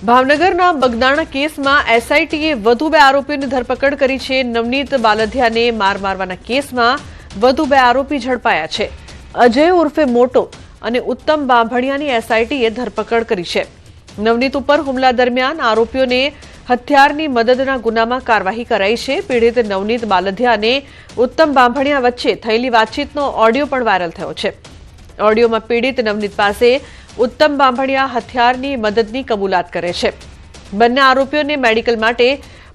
ભાવનગરના બગદાણા કેસમાં એસઆઈટીએ વધુ 2 આરોપીઓની ધરપકડ કરી છે। નવનીત બાલધિયાને માર મારવાના કેસમાં વધુ 2 આરોપી ઝડપાયા છે। અજય ઉર્ફે મોટો અને ઉત્તમ બાંભણિયાની એસઆઈટીએ ધરપકડ કરી છે। નવનીત ઉપર હુમલા દરમિયાન આરોપીઓને હથિયારની મદદના ગુનામાં કાર્યવાહી કરાઈ છે। પીડિત નવનીત બાલધિયા અને ઉત્તમ બાંભણિયા વચ્ચે થયેલી વાતચીતનો ઓડિયો પણ વાયરલ થયો છે। ઓડિયોમાં પીડિત નવનીત પાસે उत्तम बांभणिया हथियारनी मददनी कबूलात करे छे। बंने आरोपीओने मेडिकल माटे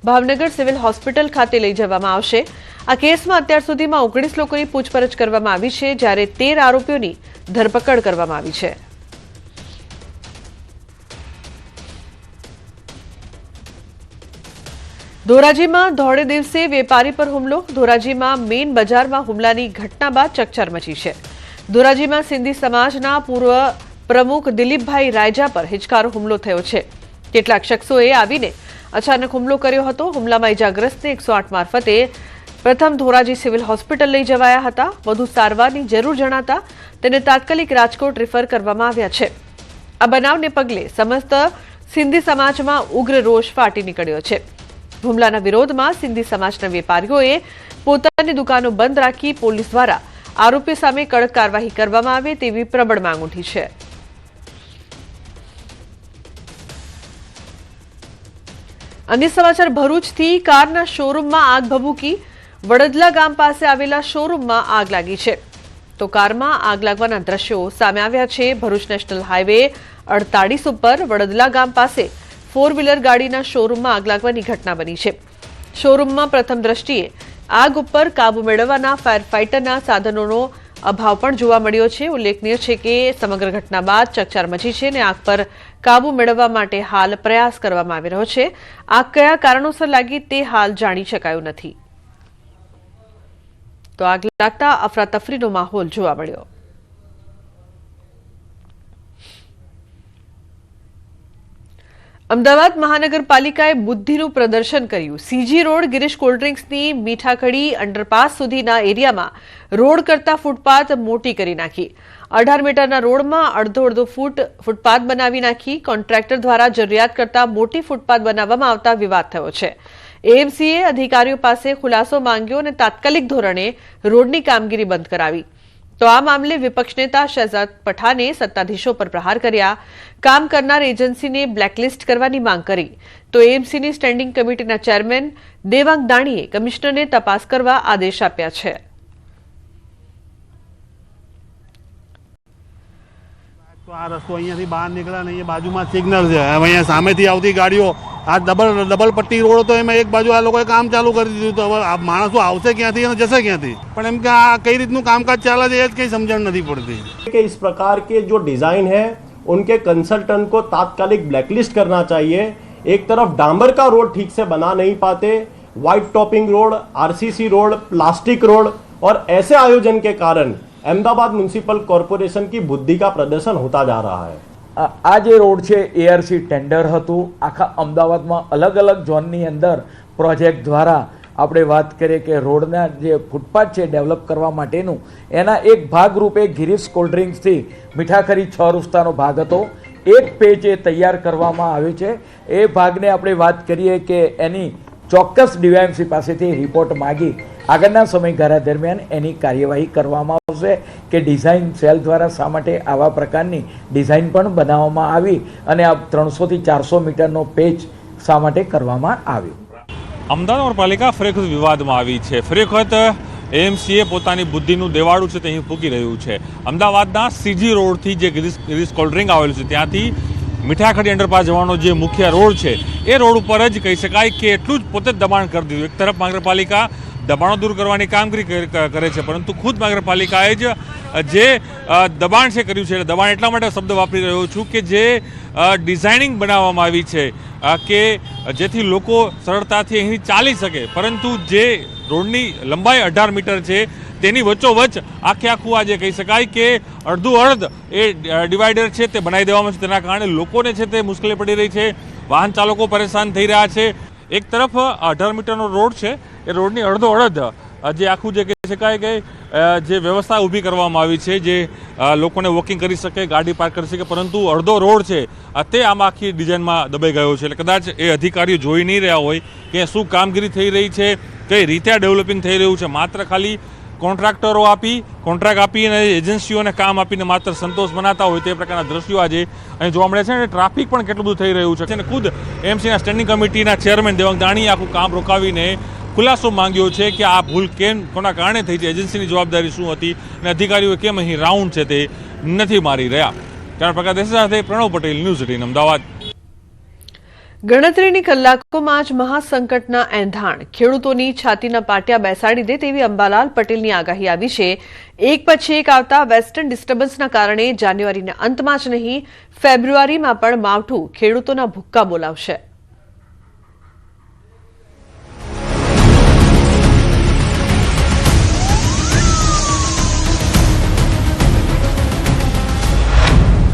भावनगर सिविल होस्पिटल खाते लई जवामां आवशे। आ केसमां अत्यार सुधीमां 19 लोकोनी पूछपरछ करवामां आवी छे, ज्यारे 13 आरोपीओनी धरपकड करवामां आवी छे। धोराजीमां धोळे दिवसे वेपारी पर हुमलो। धोराजीमां मेन बजारमां हुमलानी घटना बाद चकचार मची छे। धोराजीमां सिंधी समाजना पूर्व प्रमुख दिलीपभाई रायजा पर हिचकारो हुमलो थयो छे। કેટલાક શખ્સોએ આવીને અચાનક હુમલો કર્યો હતો। હુમલામાં ઇજાગ્રસ્તને 108 મારફતે પ્રથમ ધોરાજી સિવિલ હોસ્પિટલ લઈ જવાયા હતા। વધુ સારવારની જરૂર જણાતા તેને તાત્કાલિક રાજકોટ રિફર કરવામાં આવ્યા છે। આ બનાવને પગલે સમસ્ત સિંધી સમાજમાં ઉગ્ર રોષ ફાટી નીકળ્યો છે। હુમલાના વિરોધમાં સિંધી સમાજના વેપારીઓએ પોતાની દુકાનો બંધ રાખી પોલીસ દ્વારા આરોપી સામે કડક કાર્યવાહી કરવામાં આવે તેવી પ્રબળ માંગ ઉઠી છે। अन्य समाचार भरूचथी कारना शोरूममां आग भभूकी। वडदला गाम पासे आवेला शोरूममां आग लागी छे तो कारमा आग लागवाना दृश्यो सामे आव्या छे। भरूच नेशनल हाईवे 48 पर वडदला गाम पासे 4 व्हीलर गाड़ीना शोरूममां आग लागवानी घटना बनी छे। शोरूममां प्रथम दृष्टिए आग उपर काबू मेळववाना फायर फाइटरना साधनोनो अभाव पण जोवा मळ्यो छे। उल्लेखनीय छे के समग्र घटना बाद चकचार मची छे ने आग पर काबू मेळववा माटे हाल प्रयास करवामां आवी रह्यो छे। आग कया कारणोसर लागी ते हाल जाणी शकायुं नथी। तो आग लागता अफरातफरीनो माहोल जोवा मळ्यो। अमदावाद महानगरपालिकाए बुद्धिનું प्रदर्शन કર્યું। સીજી રોડ ગિરીશ કોલ્ડ્રિંક્સની મીઠાખડી અંડરપાસ સુધીના એરિયામાં રોડ કરતા ફૂટપાથ મોટી કરી નાખી। 18 મીટરના રોડમાં અડધો ફૂટપાથ બનાવી નાખી। કોન્ટ્રાક્ટર દ્વારા જરૂરિયાત કરતા મોટી ફૂટપાથ બનાવવામાં આવતા વિવાદ થયો છે। એએમસીએ અધિકારીઓ પાસે ખુલાસો માંગ્યો અને તાત્કાલિક ધોરણે રોડની કામગીરી બંધ કરાવી। तो आ मामले विपक्ष नेता शहजाद पठाने सत्ताधीशों पर प्रहार कर्या। काम करनार एजेंसी ने ब्लेकलिस्ट करवानी मांग करी तो एएमसी नी स्टेन्डिंग कमिटीना चेरमेन देवांग दाणीए कमिश्नर ने तपास करवा आदेश आप्या छे। तो आ रस्तो अहींयाथी बहार निकळ्या ने बाजुमां सिग्नल छे। હવે અહીંયા સામેથી આવતી ગાડીઓ આ ડબલ પટ્ટી રોડ હતો એમાં એક બાજુ આ લોકોએ કામ ચાલુ કરી દીધું તો હવે આ માણસો આવશે ક્યાંથી અને જશે ક્યાંથી પણ એમ કે આ કઈ રીતનું કામકાજ ચાલે છે એ જ કંઈ સમજણ નથી પડતી कि इस प्रकार के जो डिजाइन है उनके कंसल्टेंट को तात्कालिक ब्लैकलिस्ट करना चाहिए। एक तरफ डांबर का रोड ठीक से बना नहीं पाते, white topping road, RCC road, plastic road और ऐसे आयोजन के कारण अहमदाबाद म्युनिसिपल कॉर्पोरेशन की बुद्धि का प्रदर्शन होता जा रहा है। आ जे रोड है एआरसी टेन्डर हतुं आखा अमदावादमां अलग अलग जोननी अंदर प्रोजेक्ट द्वारा આપણે વાત કરીએ કે રોડના જે ફૂટપાથ છે ડેવલપ કરવા માટેનું એના એક ભાગરૂપે ગિરીશ કોલ્ડ્રિંક્સથી મીઠાખરી 6 રસ્તાનો ભાગ હતો। એક પેજ એ તૈયાર કરવામાં આવ્યો છે। એ ભાગને આપણે વાત કરીએ કે એની ચોક્કસ ડીવાયએમસી પાસેથી રિપોર્ટ માગી આગળના સમયગાળા દરમિયાન એની કાર્યવાહી કરવામાં આવશે કે ડિઝાઇન સેલ દ્વારા શા માટે આવા પ્રકારની ડિઝાઇન પણ બનાવવામાં આવી અને આ 300 થી 400 મીટરનો પેચ શા માટે કરવામાં આવ્યો। અમદાવાદ નગરપાલિકા ફરી વખત વિવાદમાં આવી છે। ફરી વખત એએમસીએ પોતાની બુદ્ધિનું દેવાળું છે તે અહીં ફૂંકી રહ્યું છે। અમદાવાદના સીજી રોડથી જે ગિરીશ કોલ્ડ્રિંક આવેલું છે ત્યાંથી મીઠાખડી અંડરપાસ જવાનો જે મુખ્ય રોડ છે એ રોડ ઉપર જ કહી શકાય કે એટલું જ પોતે જ દબાણ કરી દીધું। એક તરફ નગરપાલિકા દબાણો દૂર કરવાની કામગીરી કરે છે પરંતુ ખુદ નગરપાલિકાએ જ જે દબાણ છે કર્યું છે દબાણ એટલા માટે શબ્દ વાપરી રહ્યો છું કે જે ડિઝાઇનિંગ બનાવવામાં આવી છે કે જેથી લોકો સરળતાથી અહીં ચાલી શકે પરંતુ જે રોડની લંબાઈ 18 મીટર છે તેની વચ્ચોવચ્ચ આખું આજે કહી શકાય કે અડધું અડધ એ ડિવાઈડર છે તે બનાવી દેવામાં છે। તેના કારણે લોકોને છે તે મુશ્કેલી પડી રહી છે, વાહન ચાલકો પરેશાન થઈ રહ્યા છે। એક તરફ 18 મીટરનો રોડ છે એ રોડની અડધો અડધ જે આખું જે કહી શકાય કે જે વ્યવસ્થા ઊભી કરવામાં આવી છે, જે લોકોને વોકિંગ કરી શકે, ગાડી પાર્ક કરી શકે, પરંતુ અડધો રોડ છે તે આમાં આખી ડિઝાઇનમાં દબાઈ ગયો છે. એટલે કદાચ એ અધિકારીઓ જોઈ નહીં રહ્યા હોય કે શું કામગીરી થઈ રહી છે, કઈ રીતે આ ડેવલપિંગ થઈ રહ્યું છે. માત્ર ખાલી કોન્ટ્રાક્ટ આપી અને એજન્સીઓને કામ આપીને માત્ર સંતોષ મનાતા હોય તે પ્રકારના દ્રશ્યો આજે અહીં જોવા મળે છે. અને ટ્રાફિક પણ કેટલું બધું થઈ રહ્યું છે. અને ખુદ એમસીના સ્ટેન્ડિંગ કમિટીના ચેરમેન દેવાંગ દાણીએ આખું કામ રોકાવીને ખુલાસો માંગ્યો છે કે આ ભૂલ કોના કારણે થઈ છે, એજન્સીની જવાબદારી શું હતી અને અધિકારીઓ કેમ અહીં રાઉન્ડ છે તે નથી મારી રહ્યા. કારણ પ્રકાશ દેસાઈ સાથે પ્રણવ પટેલ, ન્યૂઝ 18 અમદાવાદ. ગણતરીની કલાકોમાં જ મહાસંકટના એંધાણ, ખેડૂતોની છાતીના પાટિયા બેસાડી દે તેવી અંબાલાલ પટેલની આગાહી આવી છે. એક પછી એક આવતા વેસ્ટર્ન ડિસ્ટર્બન્સના કારણે જાન્યુઆરીના અંતમાં જ નહીં, ફેબ્રુઆરીમાં પણ માવઠું ખેડૂતોના ભૂક્કા બોલાવશે.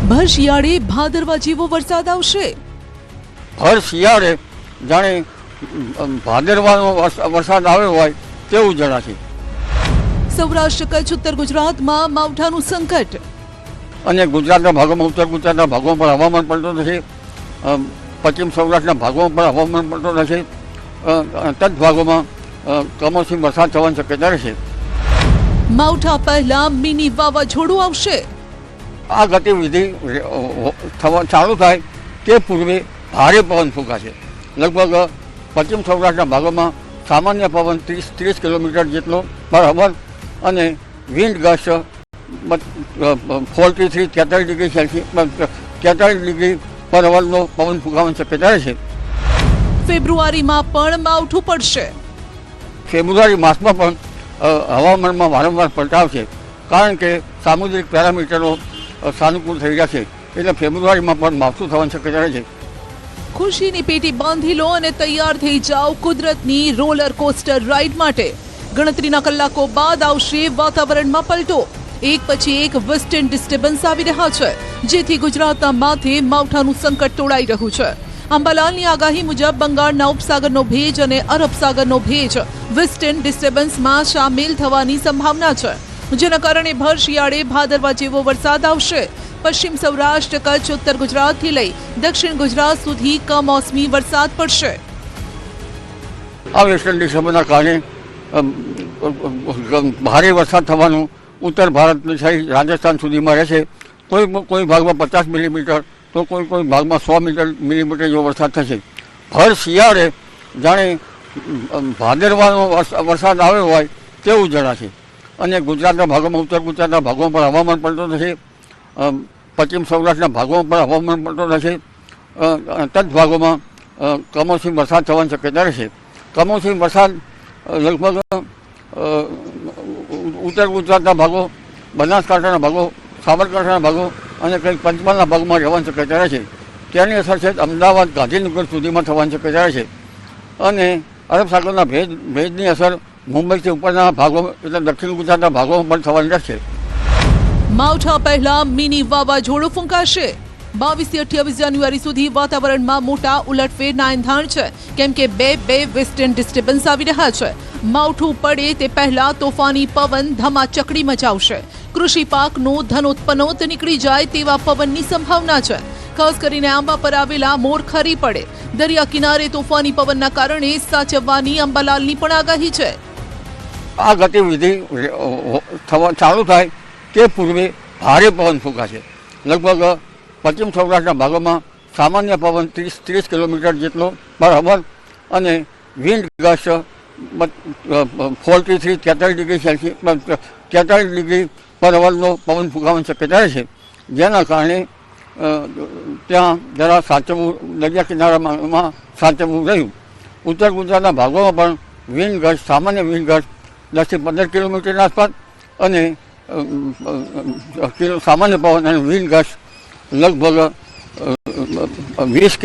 ભર શિયાળે ભાદરવા જેવો વરસાદ આવશે. ભર શિયાળે જાણે ભાદરવાનો વરસાદ આવ્યો હોય તેવું જણાશે. સૌરાષ્ટ્ર, કચ્છ, ઉત્તર ગુજરાતમાં માવઠાનું સંકટ. અને ગુજરાતના ભાગોમાં, ઉત્તર ગુજરાતના ભાગોમાં પણ હવામાન પલટો થશે. પશ્ચિમ સૌરાષ્ટ્રના ભાગોમાં પણ હવામાન પલટો થશે. તદ ભાગોમાં કમોસમી વરસાદ થવાની શક્યતા રહેશે. માવઠા પહેલા મિની વાવાઝોડું આવશે. આ ગતિવિધિ ચાલુ થાય તે પૂર્વે ભારે પવન ફૂંકાશે. લગભગ પશ્ચિમ સૌરાષ્ટ્રના ભાગોમાં સામાન્ય પવન 30 કિલોમીટર જેટલો પર અવર અને wind gust 43 degree Celsius 43 degree પર અવરનો પવન ફૂંકાવાની શક્યતા રહેશે. ફેબ્રુઆરીમાં પણ માવઠું પડશે. ફેબ્રુઆરી માસમાં પણ હવામાનમાં વારંવાર પલટાવ છે, કારણ કે સામુદ્રિક પેરામીટરો સાનુકૂળ થઈ રહ્યા છે. એટલે ફેબ્રુઆરીમાં પણ માવઠું થવાની શક્યતા રહે છે. ખુશીની પેટી બાંધી લો અને તૈયાર થઈ જાઓ કુદરતની રોલર કોસ્ટર રાઇડ માટે. ગણતરીના કલાકો બાદ આવશે વાતાવરણમાં પલટો. એક પછી એક વેસ્ટર્ન ડિસ્ટર્બન્સ આવી રહ્યા છે, જેથી ગુજરાતના માથે માવઠાનું સંકટ તોડાઈ રહ્યું છે. અંબાલાલની આગાહી મુજબ બંગાળના ઉપસાગરનો ભેજ અને અરબ સાગરનો ભેજ વેસ્ટર્ન ડિસ્ટર્બન્સમાં સામેલ થવાની સંભાવના છે, જેના કારણે ભર શિયાળે ભાદરવા જેવો વરસાદ આવશે. પશ્ચિમ સૌરાષ્ટ્ર, કચ્છ, ઉત્તર ગુજરાતથી લઈ દક્ષિણ ગુજરાત સુધી કમોસમી વરસાદ પડશે. આ વેસ્ટર્ન ડિસ્ટર્બન્સના કારણે ભારે વરસાદ થવાનું ઉત્તર ભારતની સહિત રાજસ્થાન સુધીમાં રહેશે. કોઈ ભાગમાં 50 મિલીમીટર તો કોઈ ભાગમાં 100 મિલીમીટર જેવો વરસાદ થશે. ભર શિયાળે જાણે ભાદરવાનો વરસાદ આવ્યો હોય તેવું જણાશે. અને ગુજરાતના ભાગોમાં, ઉત્તર ગુજરાતના ભાગોમાં પણ હવામાન પલટો થશે. પશ્ચિમ સૌરાષ્ટ્રના ભાગોમાં પણ હવામાન પલટો થશે. તદ ભાગોમાં કમોસમી વરસાદ થવાની શક્યતા રહેશે. કમોસમી વરસાદ લગભગ ઉત્તર ગુજરાતના ભાગો, બનાસકાંઠાના ભાગો, સાબરકાંઠાના ભાગો અને કંઈક પંચમહાલના ભાગમાં રહેવાની શક્યતા રહેશે. તેની અસર છે અમદાવાદ, ગાંધીનગર સુધીમાં થવાની શક્યતા રહેશે. અને અરબ સાગરના ભેજની અસર મુંબઈથી ઉપરના ભાગો એટલે દક્ષિણ ગુજરાતના ભાગોમાં પણ થવાની રહેશે. માવઠા પહેલા મિની વાવાઝોડું ફૂંકાશે. 22 થી 28 જાન્યુઆરી સુધી વાતાવરણમાં મોટા ઉલટફેરના એંધાણ છે, કેમ કે બે વેસ્ટર્ન ડિસ્ટર્બન્સ આવી રહ્યા છે. માવઠું પડે તે પહેલા તોફાની પવન ધમાચકડી મચાવશે. કૃષિ પાકનો ધનોત્પન્નોત નીકળી જાય તેવા પવનની સંભાવના છે. ખાસ કરીને આંબા પર આવેલા મોર ખરી પડે. દરિયા કિનારે તોફાની પવનના કારણે સાચવવાની અંબાલાલની પણ આગાહી છે. આ ગતિવિધિ ચાલુ થાય તે પૂર્વે ભારે પવન ફૂંકાશે. લગભગ પશ્ચિમ સૌરાષ્ટ્રના ભાગોમાં સામાન્ય પવન 30 કિલોમીટર જેટલો પર અવર અને wind gust 43 degree Celsius 43 degree પર અવરનો પવન ફૂંકાવાની શક્યતા રહેશે. જેના કારણે ત્યાં જરા સાચવવું, દરિયા કિનારામાં સાચવવું રહ્યું. ઉત્તર ગુજરાતના ભાગોમાં પણ વિન્ડ ગસ્ટ, સામાન્ય વિન્ડ ગસ્ટ 10 થી 15 કિલોમીટરની આસપાસ અને સામાન્ય પવન અને વિન્ડ ગસ્ટ લગભગ 20